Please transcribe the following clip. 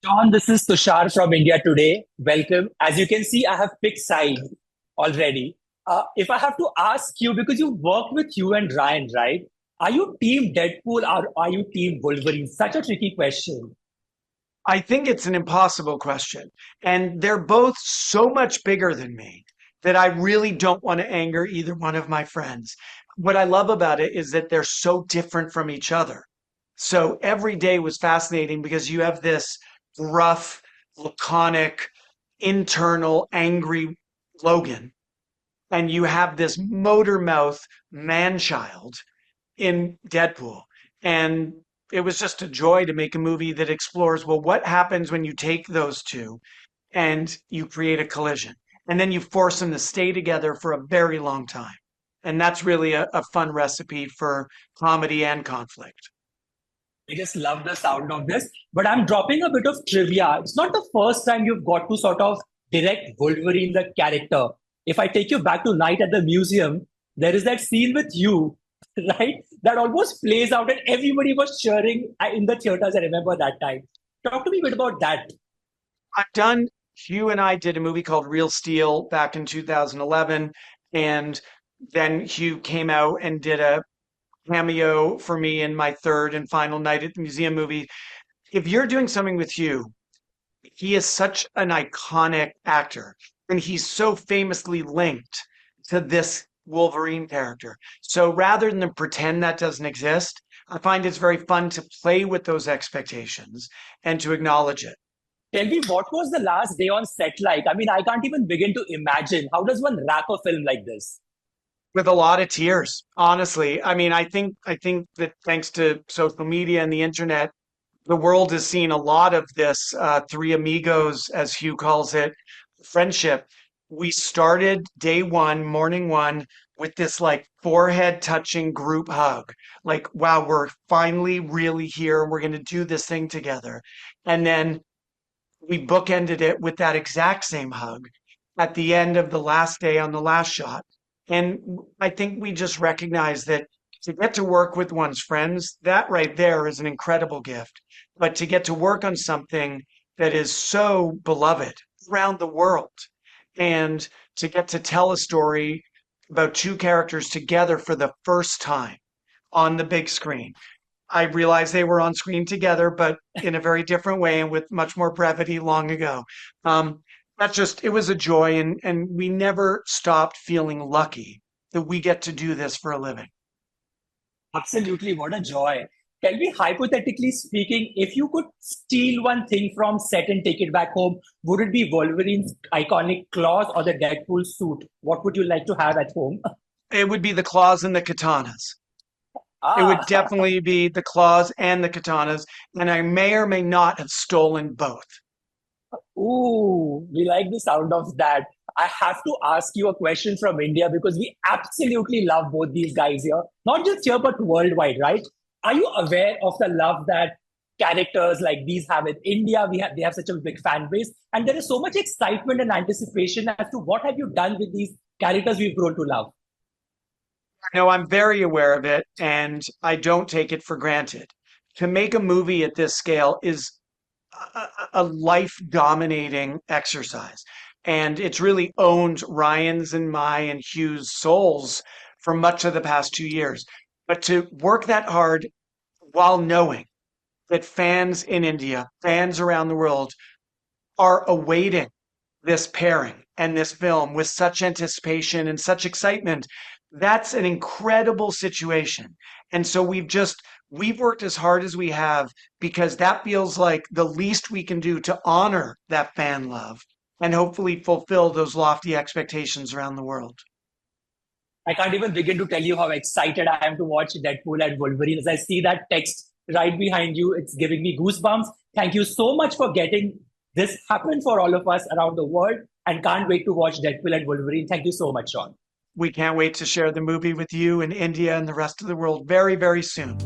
Shawn, this is Tushar from India today. Welcome. As you can see, I have picked sides already. If I have to ask you, because you worked with Hugh and Ryan, right? Are you team Deadpool or are you team Wolverine? Such a tricky question. I think it's an impossible question. And they're both so much bigger than me that I really don't want to anger either one of my friends. What I love about it is that they're so different from each other. So every day was fascinating because you have this rough, laconic, internal, angry Logan, and you have this motor mouth man child in Deadpool. And it was just a joy to make a movie that explores, well, what happens when you take those two and you create a collision? And then you force them to stay together for a very long time. And that's really a fun recipe for comedy and conflict. I just love the sound of this. But I'm dropping a bit of trivia. It's not the first time you've got to sort of direct Wolverine, the character. If I take you back to Night at the Museum, there is that scene with you, right? That almost plays out, and everybody was cheering in the theaters. I remember that time. Talk to me a bit about that. I've done, Hugh and I did a movie called Real Steel back in 2011. And then Hugh came out and did a cameo for me in my third and final Night at the Museum movie. If you're doing something with Hugh, he is such an iconic actor and he's so famously linked to this Wolverine character. So rather than pretend that doesn't exist, I find it's very fun to play with those expectations and to acknowledge it. Tell me, what was the last day on set like? I mean, I can't even begin to imagine. How does one wrap a film like this? With a lot of tears, honestly. I mean, I think that thanks to social media and the internet, the world has seen a lot of this three amigos, as Hugh calls it, friendship. We started day one, morning one, with this like forehead touching group hug. Like, wow, we're finally really here. We're going to do this thing together. And then we bookended it with that exact same hug at the end of the last day on the last shot. And I think we just recognize that to get to work with one's friends, that right there is an incredible gift. But to get to work on something that is so beloved around the world and to get to tell a story about two characters together for the first time on the big screen. I realized they were on screen together, but in a very different way and with much more brevity long ago. Um, that's just, it was a joy, and we never stopped feeling lucky that we get to do this for a living. Absolutely, what a joy. Tell me, hypothetically speaking, if you could steal one thing from set and take it back home, would it be Wolverine's iconic claws or the Deadpool suit? What would you like to have at home? It would be the claws and the katanas. It would Ah, definitely be the claws and the katanas, and I may or may not have stolen both. ooh, we like the sound of that. I have to ask you a question from India because we absolutely love both these guys here, not just here, but worldwide, right? Are you aware of the love that characters like these have in India? They have such a big fan base, and there is so much excitement and anticipation as to what have you done with these characters we've grown to love. No, I'm very aware of it, and I don't take it for granted. To make a movie at this scale is a life dominating exercise. And it's really owned Ryan's and my and Hugh's souls for much of the past 2 years. But to work that hard while knowing that fans in India, fans around the world are awaiting this pairing and this film with such anticipation and such excitement, that's an incredible situation. And so we've worked as hard as we have because that feels like the least we can do to honor that fan love and hopefully fulfill those lofty expectations around the world. I can't even begin to tell you how excited I am to watch Deadpool and Wolverine. As I see that text right behind you, it's giving me goosebumps. Thank you so much for getting this happen for all of us around the world, and can't wait to watch Deadpool and Wolverine. Thank you so much, Sean. We can't wait to share the movie with you in India and the rest of the world very, very soon.